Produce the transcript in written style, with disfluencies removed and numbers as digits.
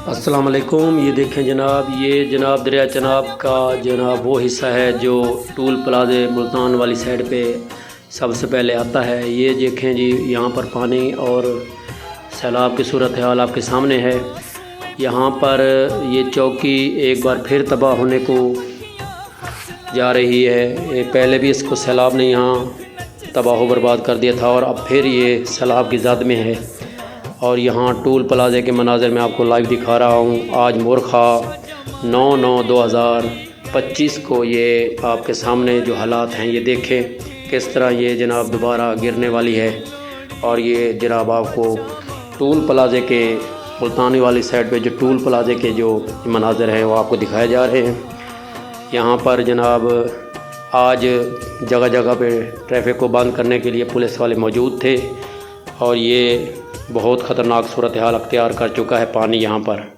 السلام علیکم۔ یہ دیکھیں جناب، یہ جناب دریا چناب کا جناب وہ حصہ ہے جو ٹول پلازے ملتان والی سائڈ پہ سب سے پہلے آتا ہے۔ یہ دیکھیں جی، یہاں پر پانی اور سیلاب کی صورتحال آپ کے سامنے ہے۔ یہاں پر یہ چوکی ایک بار پھر تباہ ہونے کو جا رہی ہے۔ پہلے بھی اس کو سیلاب نے یہاں تباہ و برباد کر دیا تھا اور اب پھر یہ سیلاب کی زد میں ہے۔ اور یہاں ٹول پلازے کے مناظر میں آپ کو لائیو دکھا رہا ہوں۔ آج مورخہ 9/9/2025 کو یہ آپ کے سامنے جو حالات ہیں یہ دیکھیں کس طرح یہ جناب دوبارہ گرنے والی ہے۔ اور یہ جناب آپ کو ٹول پلازے کے ملتانی والی سائڈ پہ جو ٹول پلازے کے جو مناظر ہیں وہ آپ کو دکھائے جا رہے ہیں۔ یہاں پر جناب آج جگہ جگہ پہ ٹریفک کو بند کرنے کے لیے پولیس والے موجود تھے اور یہ بہت خطرناک صورتحال اختیار کر چکا ہے پانی یہاں پر۔